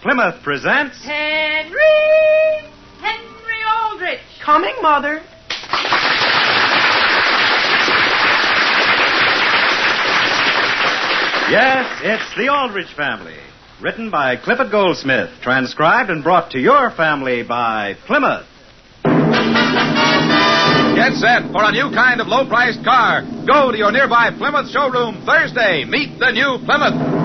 Plymouth presents... Hen-ree Al-drich. Coming, Mother. Yes, it's The Aldrich Family. Written by Clifford Goldsmith. Transcribed and brought to your family by Plymouth. Get set for a new kind of low-priced car. Go to your nearby Plymouth showroom Thursday. Meet the new Plymouth.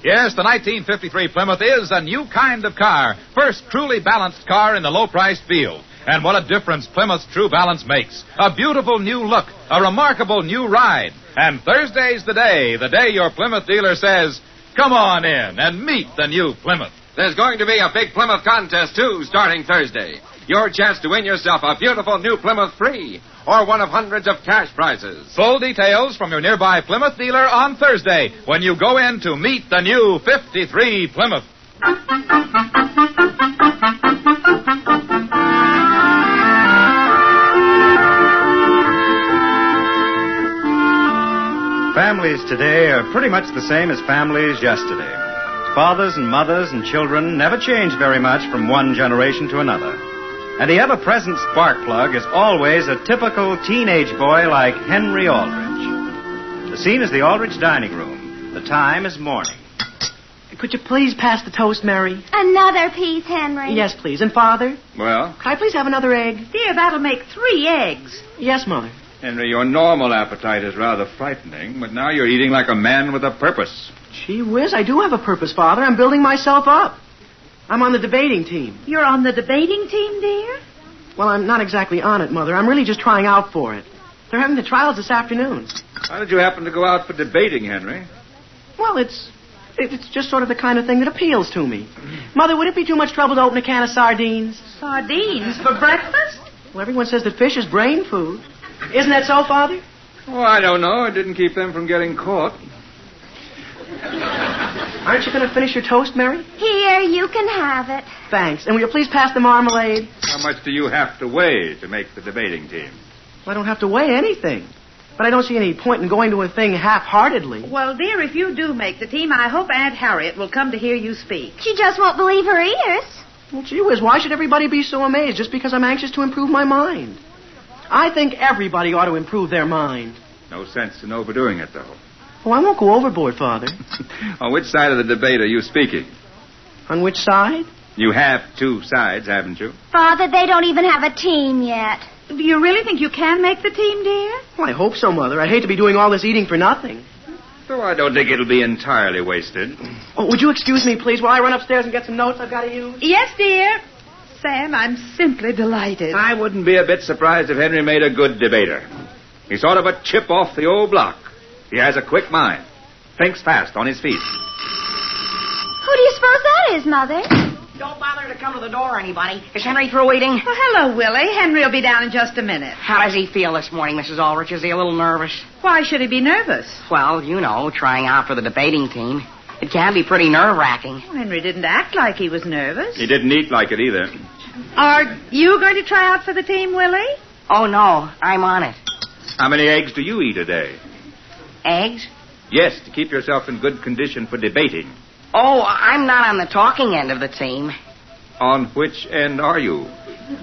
Yes, the 1953 Plymouth is a new kind of car. First truly balanced car in the low-priced field. And what a difference Plymouth's True Balance makes. A beautiful new look, a remarkable new ride. And Thursday's the day your Plymouth dealer says, come on in and meet the new Plymouth. There's going to be a big Plymouth contest, too, starting Thursday. Your chance to win yourself a beautiful new Plymouth free or one of hundreds of cash prizes. Full details from your nearby Plymouth dealer on Thursday when you go in to meet the new 53 Plymouth. Families today are pretty much the same as families yesterday. Fathers and mothers and children never change very much from one generation to another. And the ever-present spark plug is always a typical teenage boy like Hen-ree Al-drich. The scene is the Aldrich dining room. The time is morning. Could you please pass the toast, Mary? Another piece, Henry. Yes, please. And Father? Well? Could I please have another egg? Dear, that'll make 3 eggs. Yes, Mother. Henry, your normal appetite is rather frightening, but now you're eating like a man with a purpose. Gee whiz, I do have a purpose, Father. I'm building myself up. I'm on the debating team. You're on the debating team, dear? Well, I'm not exactly on it, Mother. I'm really just trying out for it. They're having the trials this afternoon. How did you happen to go out for debating, Henry? Well, it's just sort of the kind of thing that appeals to me. Mother, would it be too much trouble to open a can of sardines? Sardines for breakfast? Well, everyone says that fish is brain food. Isn't that so, Father? Oh, I don't know. It didn't keep them from getting caught. Aren't you going to finish your toast, Mary? Here, you can have it. Thanks. And will you please pass the marmalade? How much do you have to weigh to make the debating team? Well, I don't have to weigh anything. But I don't see any point in going to a thing half-heartedly. Well, dear, if you do make the team, I hope Aunt Harriet will come to hear you speak. She just won't believe her ears. Well, gee whiz, why should everybody be so amazed just because I'm anxious to improve my mind? I think everybody ought to improve their mind. No sense in overdoing it, though. Oh, I won't go overboard, Father. On which side of the debate are you speaking? On which side? You have 2 sides, haven't you? Father, they don't even have a team yet. Do you really think you can make the team, dear? Well, I hope so, Mother. I'd hate to be doing all this eating for nothing. So I don't think it'll be entirely wasted. Oh, would you excuse me, please, while I run upstairs and get some notes I've got to use? Yes, dear. Sam, I'm simply delighted. I wouldn't be a bit surprised if Henry made a good debater. He's sort of a chip off the old block. He has a quick mind. Thinks fast on his feet. Who do you suppose that is, Mother? Don't bother to come to the door, anybody. Is Henry through eating? Well, hello, Willie. Henry will be down in just a minute. How does he feel this morning, Mrs. Aldrich? Is he a little nervous? Why should he be nervous? Well, you know, trying out for the debating team. It can be pretty nerve-wracking. Well, Henry didn't act like he was nervous. He didn't eat like it either. Are you going to try out for the team, Willie? Oh, no. I'm on it. How many eggs do you eat a day? Eggs? Yes, to keep yourself in good condition for debating. Oh, I'm not on the talking end of the team. On which end are you?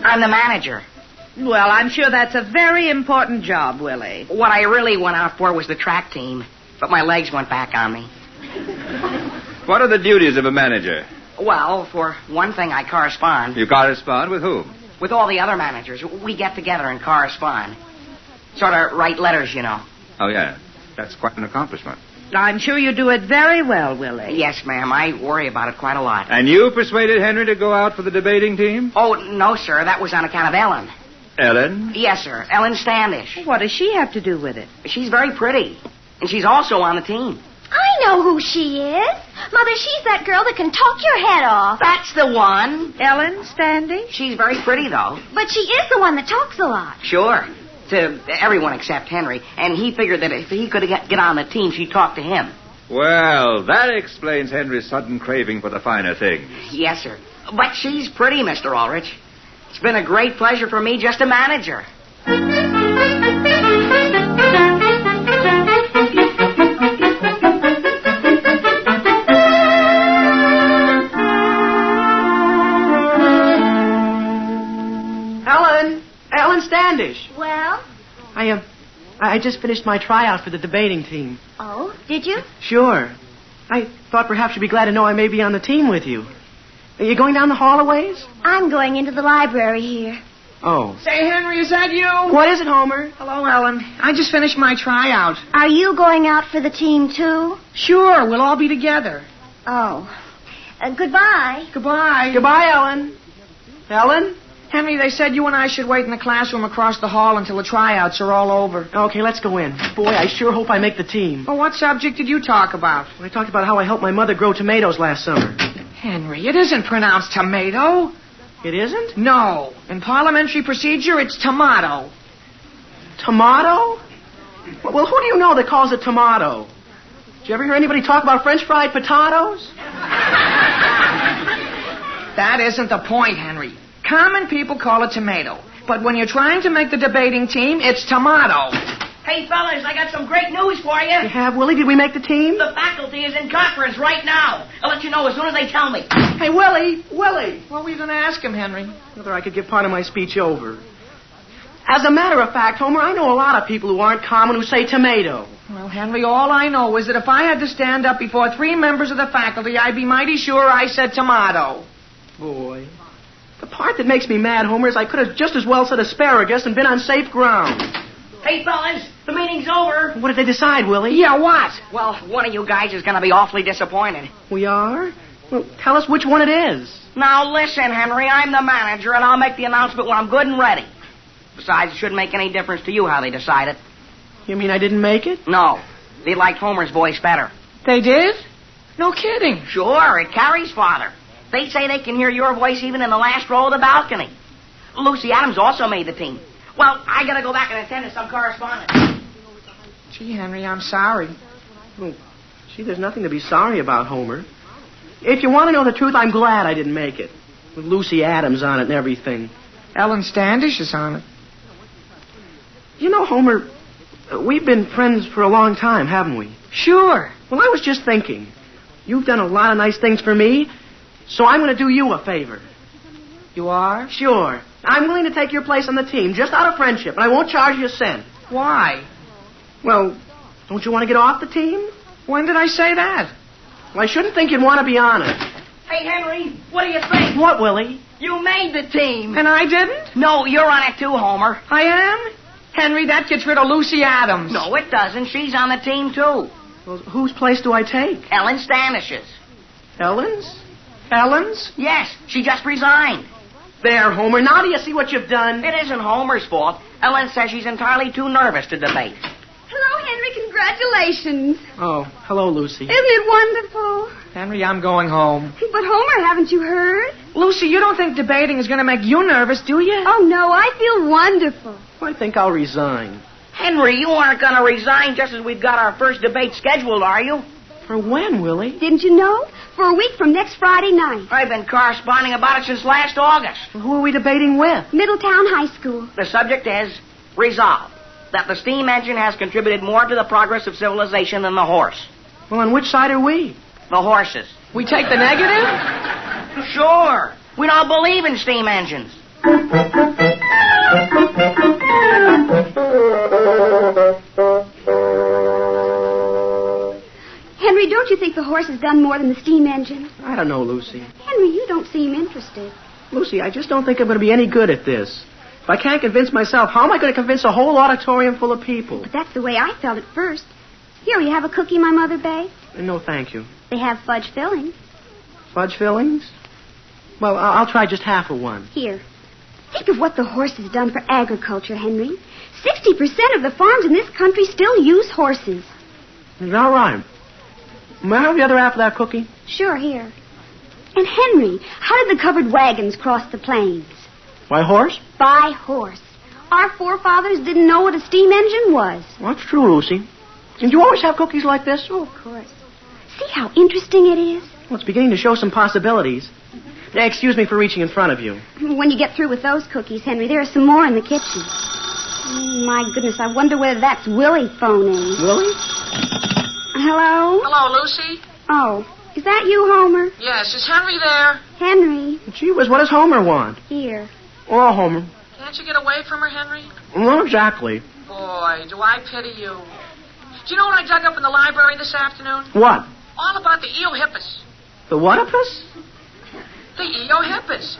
I'm the manager. Well, I'm sure that's a very important job, Willie. What I really went out for was the track team, but my legs went back on me. What are the duties of a manager? Well, for one thing, I correspond. You correspond with whom? With all the other managers. We get together and correspond. Sort of write letters, you know. Oh, yeah. That's quite an accomplishment. I'm sure you do it very well, Willie. Yes, ma'am. I worry about it quite a lot. And you persuaded Henry to go out for the debating team? Oh, no, sir. That was on account of Ellen. Ellen? Yes, sir. Ellen Standish. What does she have to do with it? She's very pretty. And she's also on the team. I know who she is. Mother, she's that girl that can talk your head off. That's the one. Ellen Standish? She's very pretty, though. But she is the one that talks a lot. Sure. To everyone except Henry. And he figured that if he could get on the team, she'd talk to him. Well, that explains Henry's sudden craving for the finer things. Yes, sir. But she's pretty, Mr. Aldrich. It's been a great pleasure for me just to manage her. Standish. Well? I just finished my tryout for the debating team. Oh, did you? Sure. I thought perhaps you'd be glad to know I may be on the team with you. Are you going down the hall a ways? I'm going into the library here. Oh. Say, Henry, is that you? What is it, Homer? Hello, Ellen. I just finished my tryout. Are you going out for the team, too? Sure, we'll all be together. Oh. Goodbye. Goodbye. Goodbye, Ellen. Ellen? Henry, they said you and I should wait in the classroom across the hall until the tryouts are all over. Okay, let's go in. Boy, I sure hope I make the team. Well, what subject did you talk about? I talked about how I helped my mother grow tomatoes last summer. Henry, it isn't pronounced tomato. It isn't? No. In parliamentary procedure, it's tomato. Tomato? Well, who do you know that calls it tomato? Did you ever hear anybody talk about French fried potatoes? That isn't the point, Henry. Common people call it tomato. But when you're trying to make the debating team, it's tomato. Hey, fellas, I got some great news for you. You have, Willie? Did we make the team? The faculty is in conference right now. I'll let you know as soon as they tell me. Hey, Willie! What were you going to ask him, Henry? Whether I could give part of my speech over. As a matter of fact, Homer, I know a lot of people who aren't common who say tomato. Well, Henry, all I know is that if I had to stand up before 3 members of the faculty, I'd be mighty sure I said tomato. Boy. The part that makes me mad, Homer, is I could have just as well said asparagus and been on safe ground. Hey, fellas, the meeting's over. What did they decide, Willie? Yeah, what? Well, one of you guys is going to be awfully disappointed. We are? Well, tell us which one it is. Now, listen, Henry, I'm the manager, and I'll make the announcement when I'm good and ready. Besides, it shouldn't make any difference to you how they decide it. You mean I didn't make it? No. They liked Homer's voice better. They did? No kidding. Sure, it carries farther. They say they can hear your voice even in the last row of the balcony. Lucy Adams also made the team. Well, I gotta go back and attend to some correspondence. Gee, Henry, I'm sorry. Well, gee, there's nothing to be sorry about, Homer. If you want to know the truth, I'm glad I didn't make it. With Lucy Adams on it and everything. Ellen Standish is on it. You know, Homer, we've been friends for a long time, haven't we? Sure. Well, I was just thinking. You've done a lot of nice things for me, so I'm going to do you a favor. You are? Sure. I'm willing to take your place on the team, just out of friendship, and I won't charge you a cent. Why? Well, don't you want to get off the team? When did I say that? Well, I shouldn't think you'd want to be on it. Hey, Henry, what do you think? What, Willie? You made the team. And I didn't? No, you're on it too, Homer. I am? Henry, that gets rid of Lucy Adams. No, it doesn't. She's on the team, too. Well, whose place do I take? Ellen Standish's. Ellen's? Ellen's? Yes, she just resigned. There, Homer. Now do you see what you've done? It isn't Homer's fault. Ellen says she's entirely too nervous to debate. Hello, Henry. Congratulations. Oh, hello, Lucy. Isn't it wonderful? Henry, I'm going home. But, Homer, haven't you heard? Lucy, you don't think debating is going to make you nervous, do you? Oh, no, I feel wonderful. I think I'll resign. Henry, you aren't going to resign just as we've got our first debate scheduled, are you? For when, Willie? Didn't you know? For a week from next Friday night. I've been corresponding about it since last August. Who are we debating with? Middletown High School. The subject is resolved that the steam engine has contributed more to the progress of civilization than the horse. Well, on which side are we? The horses. We take the negative? Sure. We don't believe in steam engines. Henry, don't you think the horse has done more than the steam engine? I don't know, Lucy. Henry, you don't seem interested. Lucy, I just don't think I'm going to be any good at this. If I can't convince myself, how am I going to convince a whole auditorium full of people? But that's the way I felt at first. Here, you have a cookie my mother baked? No, thank you. They have fudge fillings. Fudge fillings? Well, I'll try just half of one. Here. Think of what the horse has done for agriculture, Henry. 60% of the farms in this country still use horses. Is that right? May I have the other half of that cookie? Sure, here. And Henry, how did the covered wagons cross the plains? By horse? By horse. Our forefathers didn't know what a steam engine was. Well, that's true, Lucy. And you always have cookies like this? Oh, of course. See how interesting it is? Well, it's beginning to show some possibilities. Excuse me for reaching in front of you. When you get through with those cookies, Henry, there are some more in the kitchen. Oh, my goodness, I wonder whether that's Willie phoning. Willie? Hello? Hello, Lucy? Oh, is that you, Homer? Yes, is Henry there? Henry. Gee whiz, what does Homer want? Here. Oh, Homer. Can't Can't you get away from her, Henry? Not exactly. Boy, do I pity you. Do you know what I dug up in the library this afternoon? What? All about the Eohippus. The what-a-pus? The Eohippus.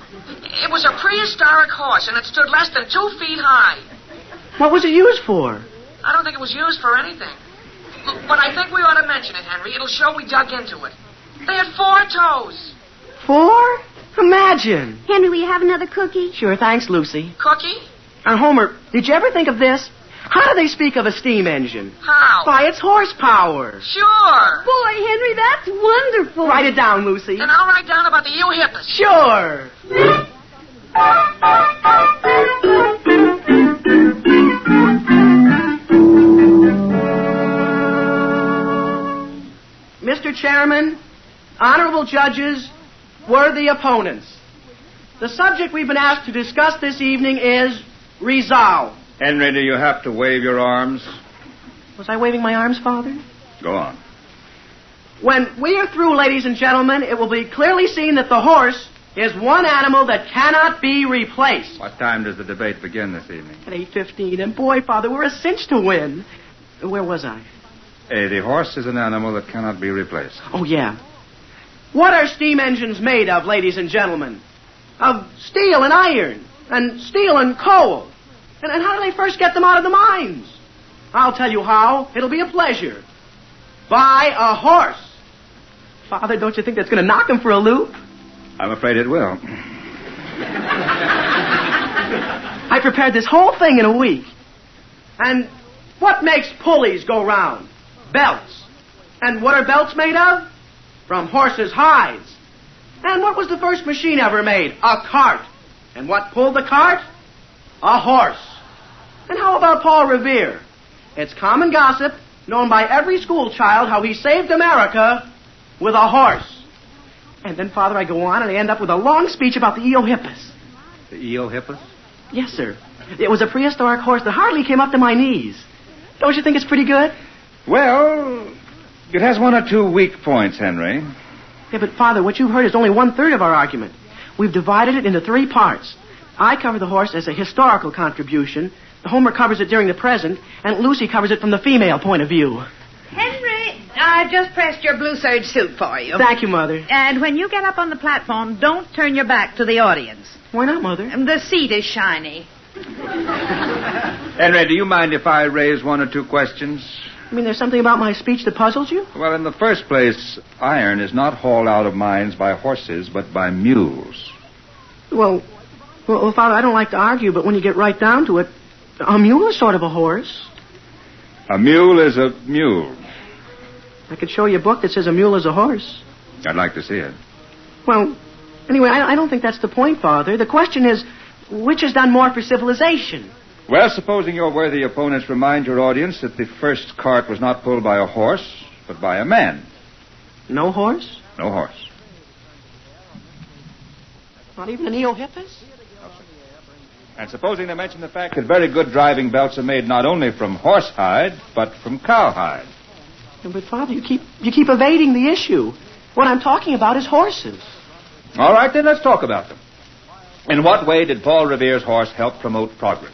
It was a prehistoric horse, and it stood less than 2 feet high. What was it used for? I don't think it was used for anything. But I think we ought to mention it, Henry. It'll show we dug into it. They had 4 toes. 4? Imagine. Henry, will you have another cookie? Sure, thanks, Lucy. Cookie? Homer, did you ever think of this? How do they speak of a steam engine? How? By its horsepower. Sure. Boy, Henry, that's wonderful. Write it down, Lucy. And I'll write down about the Eohippus. Sure. Mr. Chairman, honorable judges, worthy opponents, the subject we've been asked to discuss this evening is resolve. Henry, do you have to wave your arms? Was I waving my arms, Father? Go on. When we are through, ladies and gentlemen, it will be clearly seen that the horse is one animal that cannot be replaced. What time does the debate begin this evening? At 8:15. And boy, Father, we're a cinch to win. Where was I? The horse is an animal that cannot be replaced. Oh, yeah. What are steam engines made of, ladies and gentlemen? Of steel and iron, and steel and coal. And how do they first get them out of the mines? I'll tell you how. It'll be a pleasure. By a horse. Father, don't you think that's going to knock him for a loop? I'm afraid it will. I prepared this whole thing in a week. And what makes pulleys go round? Belts. And what are belts made of? From horses' hides. And what was the first machine ever made? A cart. And what pulled the cart? A horse. And how about Paul Revere? It's common gossip, known by every school child, how he saved America with a horse. And then, Father, I go on and I end up with a long speech about the Eohippus. The Eohippus? Yes, sir. It was a prehistoric horse that hardly came up to my knees. Don't you think it's pretty good? Well, it has 1 or 2 weak points, Henry. Yeah, but, Father, what you've heard is only 1/3 of our argument. We've divided it into 3 parts. I cover the horse as a historical contribution, Homer covers it during the present, and Lucy covers it from the female point of view. Henry, I've just pressed your blue serge suit for you. Thank you, Mother. And when you get up on the platform, don't turn your back to the audience. Why not, Mother? The seat is shiny. Henry, do you mind if I raise 1 or 2 questions? You mean there's something about my speech that puzzles you? Well, in the first place, iron is not hauled out of mines by horses, but by mules. Well, Father, I don't like to argue, but when you get right down to it, a mule is sort of a horse. A mule is a mule. I could show you a book that says a mule is a horse. I'd like to see it. Well, anyway, I don't think that's the point, Father. The question is, which has done more for civilization? Well, supposing your worthy opponents remind your audience that the first cart was not pulled by a horse, but by a man. No horse? No horse. Not even an Eohippus? And supposing they mention the fact that very good driving belts are made not only from horsehide, but from cowhide. But, Father, you keep evading the issue. What I'm talking about is horses. All right, then let's talk about them. In what way did Paul Revere's horse help promote progress?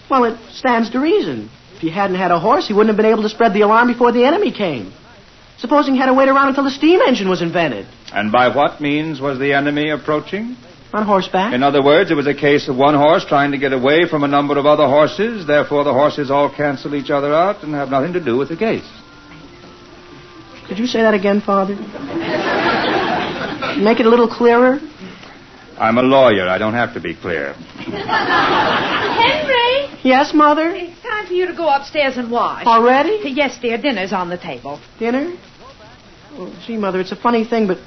Well, it stands to reason. If he hadn't had a horse, he wouldn't have been able to spread the alarm before the enemy came. Supposing he had to wait around until the steam engine was invented. And by what means was the enemy approaching? On horseback. In other words, it was a case of one horse trying to get away from a number of other horses. Therefore, the horses all cancel each other out and have nothing to do with the case. Could you say that again, Father? Make it a little clearer. I'm a lawyer. I don't have to be clear. Henry! Yes, Mother? It's time for you to go upstairs and wash. Already? Yes, dear. Dinner's on the table. Dinner? Well, gee, Mother, it's a funny thing, but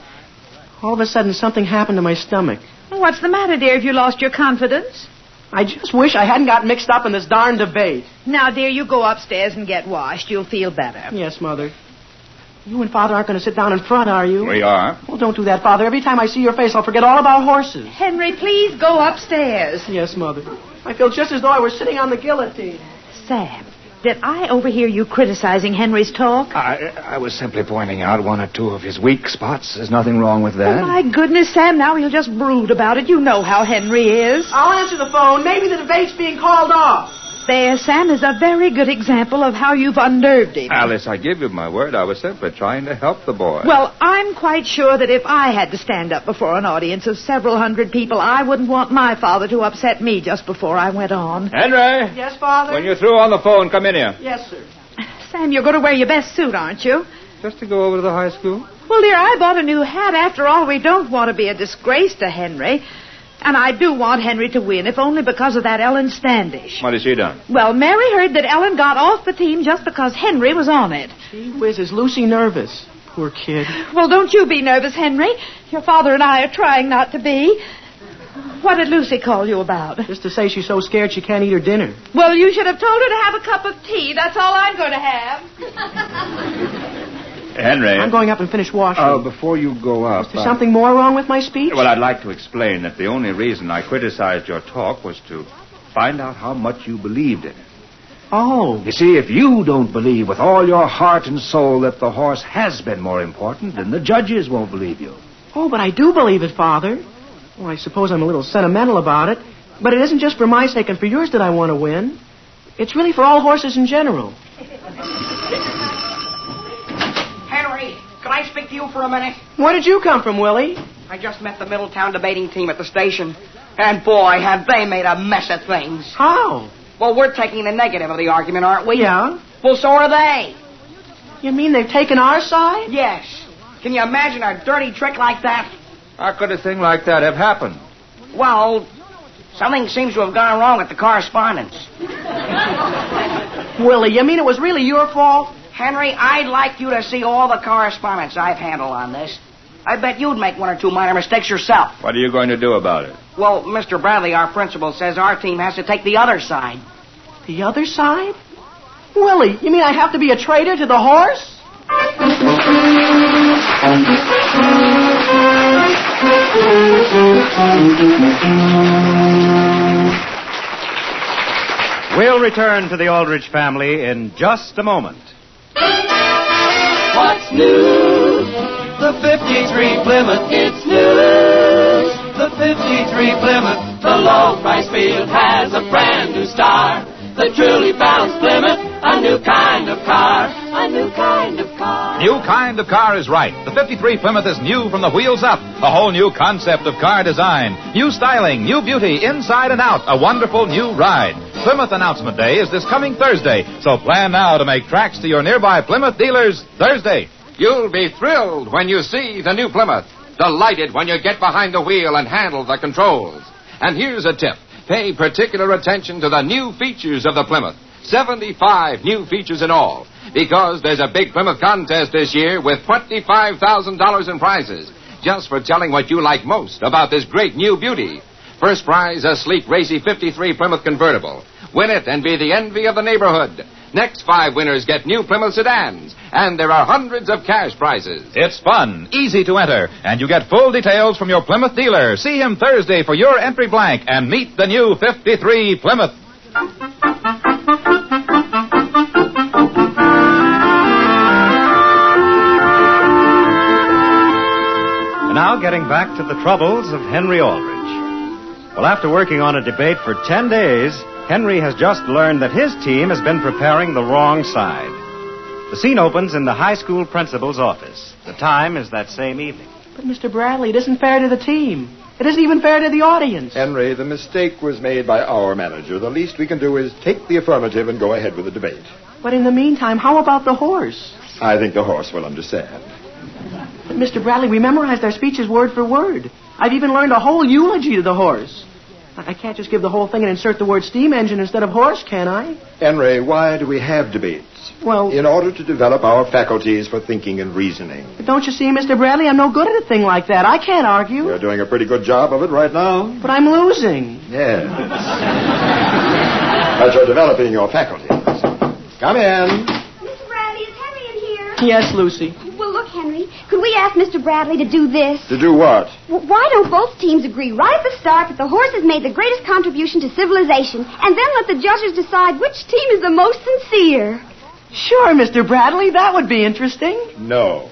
all of a sudden something happened to my stomach. What's the matter, dear? Have you lost your confidence? I just wish I hadn't got mixed up in this darn debate. Now, dear, you go upstairs and get washed. You'll feel better. Yes, Mother. You and Father aren't going to sit down in front, are you? We are. Well, don't do that, Father. Every time I see your face, I'll forget all about horses. Henry, please go upstairs. Yes, Mother. I feel just as though I were sitting on the guillotine. Sam, did I overhear you criticizing Henry's talk? I was simply pointing out one or two of his weak spots. There's nothing wrong with that. Oh, my goodness, Sam, now he'll just brood about it. You know how Henry is. I'll answer the phone. Maybe the debate's being called off. There, Sam, is a very good example of how you've unnerved him. Alice, I give you my word. I was simply trying to help the boy. Well, I'm quite sure that if I had to stand up before an audience of several hundred people, I wouldn't want my father to upset me just before I went on. Henry! Yes, Father? When you're through on the phone, come in here. Yes, sir. Sam, you're going to wear your best suit, aren't you? Just to go over to the high school? Well, dear, I bought a new hat. After all, we don't want to be a disgrace to Henry. And I do want Henry to win, if only because of that Ellen Standish. What has she done? Well, Mary heard that Ellen got off the team just because Henry was on it. Gee whiz, is Lucy nervous? Poor kid. Well, don't you be nervous, Henry. Your father and I are trying not to be. What did Lucy call you about? Just to say she's so scared she can't eat her dinner. Well, you should have told her to have a cup of tea. That's all I'm going to have. Henry. I'm going up and finish washing. Before you go up... Is there something more wrong with my speech? Well, I'd like to explain that the only reason I criticized your talk was to find out how much you believed in it. Oh. You see, if you don't believe with all your heart and soul that the horse has been more important, then the judges won't believe you. Oh, but I do believe it, Father. Well, I suppose I'm a little sentimental about it, but it isn't just for my sake and for yours that I want to win. It's really for all horses in general. Henry, can I speak to you for a minute? Where did you come from, Willie? I just met the Middletown debating team at the station. And boy, have they made a mess of things. How? Well, we're taking the negative of the argument, aren't we? Yeah. Well, so are they. You mean they've taken our side? Yes. Can you imagine a dirty trick like that? How could a thing like that have happened? Well, something seems to have gone wrong with the correspondence. Willie, you mean it was really your fault? Henry, I'd like you to see all the correspondence I've handled on this. I bet you'd make one or two minor mistakes yourself. What are you going to do about it? Well, Mr. Bradley, our principal, says our team has to take the other side. The other side? Willie, you mean I have to be a traitor to the horse? We'll return to the Aldrich family in just a moment. What's new? The 53 Plymouth, it's news. The 53 Plymouth, the low price field has a brand new star. The truly balanced Plymouth, a new kind of car. A new kind of car. New kind of car is right. The 53 Plymouth is new from the wheels up. A whole new concept of car design. New styling, new beauty, inside and out. A wonderful new ride. Plymouth Announcement Day is this coming Thursday, so plan now to make tracks to your nearby Plymouth dealers Thursday. You'll be thrilled when you see the new Plymouth. Delighted when you get behind the wheel and handle the controls. And here's a tip. Pay particular attention to the new features of the Plymouth. 75 new features in all. Because there's a big Plymouth contest this year with $25,000 in prizes. Just for telling what you like most about this great new beauty. First prize, a sleek, racy 53 Plymouth convertible. Win it and be the envy of the neighborhood. Next 5 winners get new Plymouth sedans. And there are hundreds of cash prizes. It's fun, easy to enter, and you get full details from your Plymouth dealer. See him Thursday for your entry blank and meet the new 53 Plymouth. And now getting back to the troubles of Hen-ree Al-drich. Well, after working on a debate for 10 days, Henry has just learned that his team has been preparing the wrong side. The scene opens in the high school principal's office. The time is that same evening. But, Mr. Bradley, it isn't fair to the team. It isn't even fair to the audience. Henry, the mistake was made by our manager. The least we can do is take the affirmative and go ahead with the debate. But in the meantime, how about the horse? I think the horse will understand. But, Mr. Bradley, we memorized our speeches word for word. I've even learned a whole eulogy to the horse. I can't just give the whole thing and insert the word steam engine instead of horse, can I? Henry, why do we have debates? Well... in order to develop our faculties for thinking and reasoning. But don't you see, Mr. Bradley, I'm no good at a thing like that. I can't argue. You're doing a pretty good job of it right now. But I'm losing. Yes. But you're developing your faculties. Come in. Mr. Bradley, is Henry in here? Yes, Lucy. Well, look Henry, could we ask Mr. Bradley to do this? To do what? Why don't both teams agree right at the start that the horses made the greatest contribution to civilization, and then let the judges decide which team is the most sincere? Sure, Mr. Bradley, that would be interesting. No.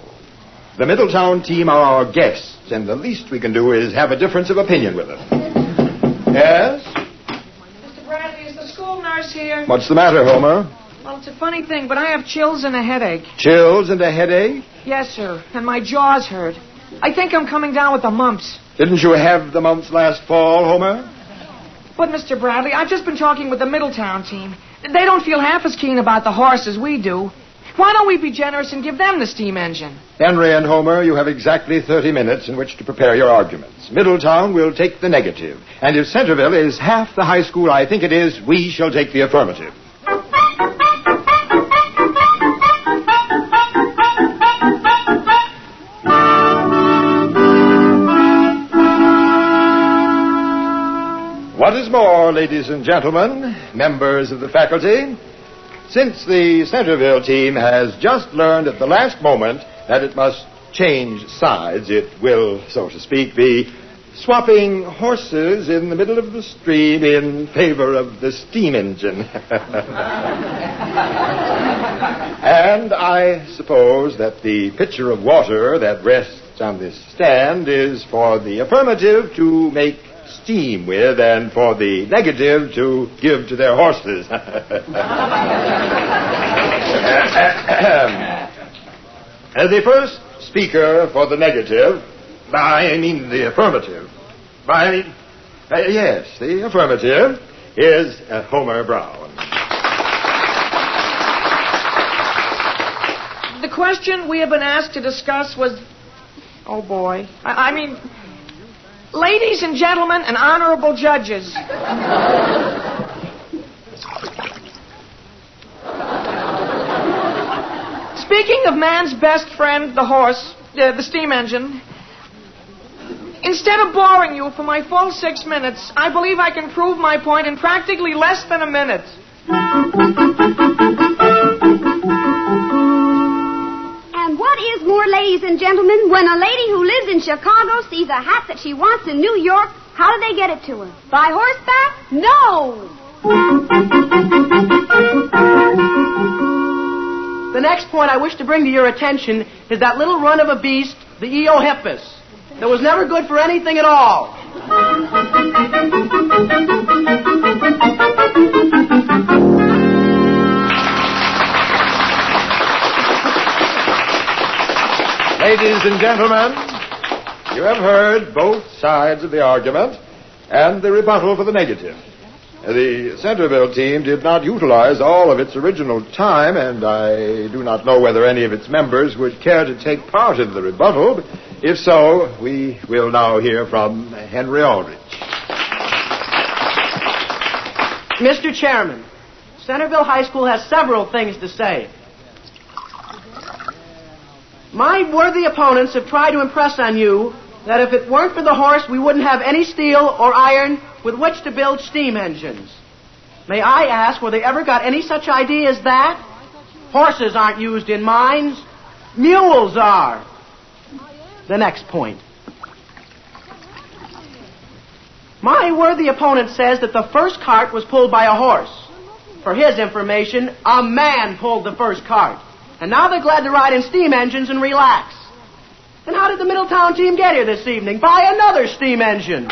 The Middletown team are our guests, and the least we can do is have a difference of opinion with them. Yes? Mr. Bradley, is the school nurse here? What's the matter, Homer? Well, it's a funny thing, but I have chills and a headache. Chills and a headache? Yes, sir, and my jaw's hurt. I think I'm coming down with the mumps. Didn't you have the mumps last fall, Homer? But, Mr. Bradley, I've just been talking with the Middletown team. They don't feel half as keen about the horse as we do. Why don't we be generous and give them the steam engine? Henry and Homer, you have exactly 30 minutes in which to prepare your arguments. Middletown will take the negative. And if Centerville is half the high school I think it is, we shall take the affirmative. What is more, ladies and gentlemen, members of the faculty, since the Centerville team has just learned at the last moment that it must change sides, it will, so to speak, be swapping horses in the middle of the stream in favor of the steam engine. And I suppose that the pitcher of water that rests on this stand is for the affirmative to make steam with and for the negative to give to their horses. The first speaker for the negative, I mean the affirmative, yes, the affirmative is Homer Brown. The question we have been asked to discuss was... Oh, boy. I mean... Ladies and gentlemen and honorable judges. Speaking of man's best friend, the horse, the steam engine, instead of boring you for my full 6 minutes, I believe I can prove my point in practically less than a minute. And what is more, ladies and gentlemen, when a lady who lives in Chicago sees a hat that she wants in New York, how do they get it to her? By horseback? No! The next point I wish to bring to your attention is that little run of a beast, the Eohippus, that was never good for anything at all. Ladies and gentlemen, you have heard both sides of the argument and the rebuttal for the negative. The Centerville team did not utilize all of its original time, and I do not know whether any of its members would care to take part in the rebuttal. If so, we will now hear from Hen-ree Al-drich. Mr. Chairman, Centerville High School has several things to say. My worthy opponents have tried to impress on you that if it weren't for the horse, we wouldn't have any steel or iron with which to build steam engines. May I ask, were they ever got any such idea as that? Horses aren't used in mines. Mules are. The next point. My worthy opponent says that the first cart was pulled by a horse. For his information, a man pulled the first cart. And now they're glad to ride in steam engines and relax. And how did the Middletown team get here this evening? By another steam engine.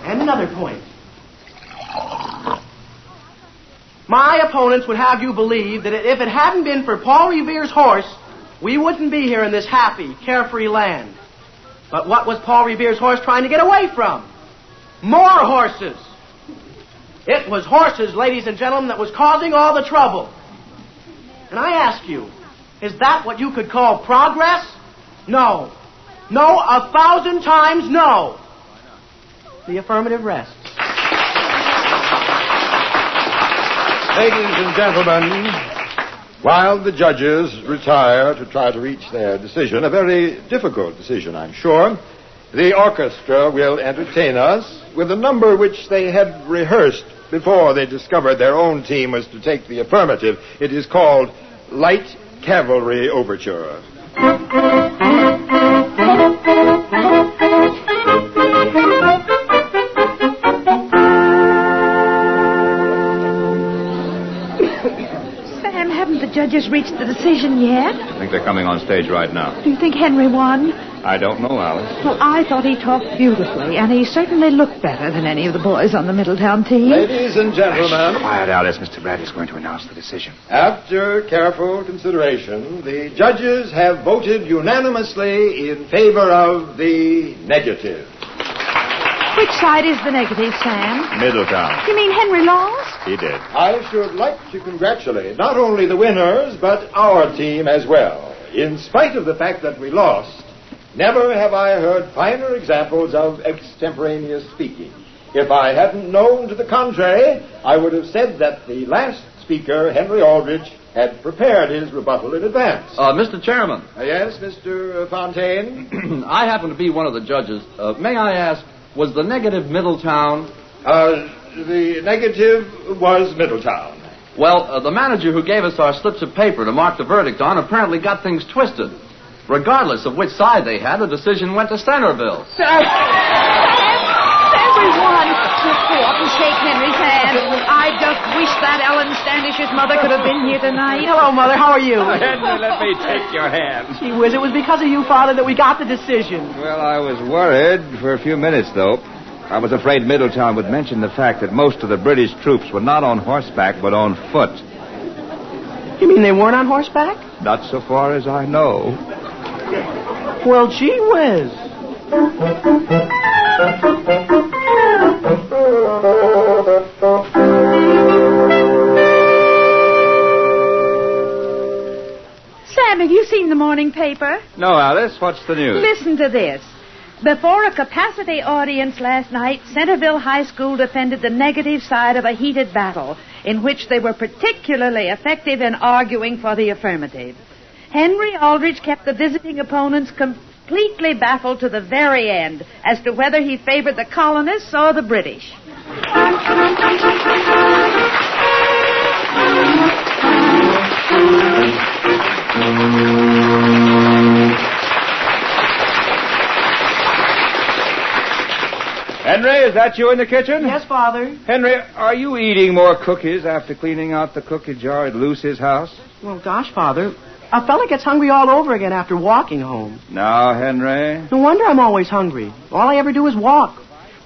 And another point. My opponents would have you believe that if it hadn't been for Paul Revere's horse, we wouldn't be here in this happy, carefree land. But what was Paul Revere's horse trying to get away from? More horses. It was horses, ladies and gentlemen, that was causing all the trouble. And I ask you, is that what you could call progress? No. No, 1,000 times no. The affirmative rests. Ladies and gentlemen, while the judges retire to try to reach their decision, a very difficult decision, I'm sure, the orchestra will entertain us with a number which they had rehearsed before they discovered their own team was to take the affirmative. It is called Light Cavalry Overture. Sam, haven't the judges reached the decision yet? I think they're coming on stage right now. Do you think Hen-ree won? I don't know, Alice. Well, I thought he talked beautifully, and he certainly looked better than any of the boys on the Middletown team. Ladies and gentlemen. Quiet, Alice. Mr. Bradley's going to announce the decision. After careful consideration, the judges have voted unanimously in favor of the negative. Which side is the negative, Sam? Middletown. You mean Hen-ree lost? He did. I should like to congratulate not only the winners, but our team as well. In spite of the fact that we lost, never have I heard finer examples of extemporaneous speaking. If I hadn't known to the contrary, I would have said that the last speaker, Hen-ree Al-drich, had prepared his rebuttal in advance. Mr. Chairman. Yes, Mr. Fontaine? I happen to be one of the judges. May I ask, was the negative Middletown? The negative was Middletown. Well, the manager who gave us our slips of paper to mark the verdict on apparently got things twisted. Regardless of which side they had, the decision went to Centerville. Everyone, just go up and shake Henry's hand. I just wish that Ellen Standish's mother could have been here tonight. Hello, Mother. How are you? Henry, let me take your hand. Gee whiz, it was because of you, Father, that we got the decision. Well, I was worried for a few minutes, though. I was afraid Middletown would mention the fact that most of the British troops were not on horseback, but on foot. You mean they weren't on horseback? Not so far as I know. Well, gee whiz. Sam, have you seen the morning paper? No, Alice. What's the news? Listen to this. Before a capacity audience last night, Centerville High School defended the negative side of a heated battle in which they were particularly effective in arguing for the affirmative. Hen-ree Al-drich kept the visiting opponents completely baffled to the very end as to whether he favored the colonists or the British. Henry, is that you in the kitchen? Yes, Father. Henry, are you eating more cookies after cleaning out the cookie jar at Lucy's house? Well, gosh, Father, a fella gets hungry all over again after walking home. Now, Henry. No wonder I'm always hungry. All I ever do is walk.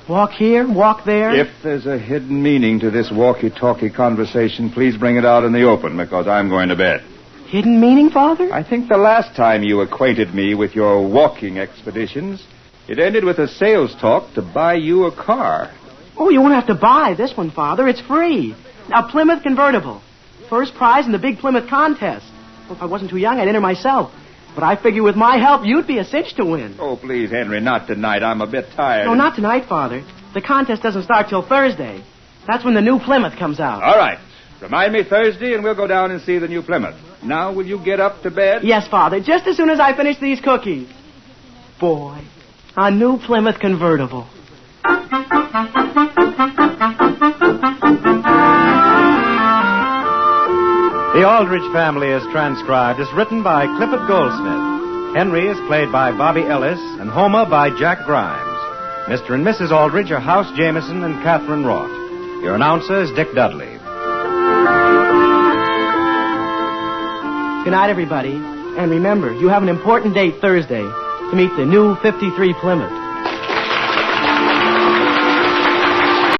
Walk here, walk there. If there's a hidden meaning to this walkie-talkie conversation, please bring it out in the open, because I'm going to bed. Hidden meaning, Father? I think the last time you acquainted me with your walking expeditions, it ended with a sales talk to buy you a car. Oh, you won't have to buy this one, Father. It's free. A Plymouth convertible. First prize in the big Plymouth contest. Well, if I wasn't too young, I'd enter myself. But I figure with my help, you'd be a cinch to win. Oh, please, Henry, not tonight. I'm a bit tired. No, not tonight, Father. The contest doesn't start till Thursday. That's when the new Plymouth comes out. All right. Remind me Thursday, and we'll go down and see the new Plymouth. Now, will you get up to bed? Yes, Father, just as soon as I finish these cookies. Boy, a new Plymouth convertible. The Aldrich Family is transcribed as written by Clifford Goldsmith. Henry is played by Bobby Ellis and Homer by Jack Grimes. Mr. and Mrs. Aldrich are House Jameson and Catherine Roth. Your announcer is Dick Dudley. Good night, everybody. And remember, you have an important date Thursday to meet the new 53 Plymouth.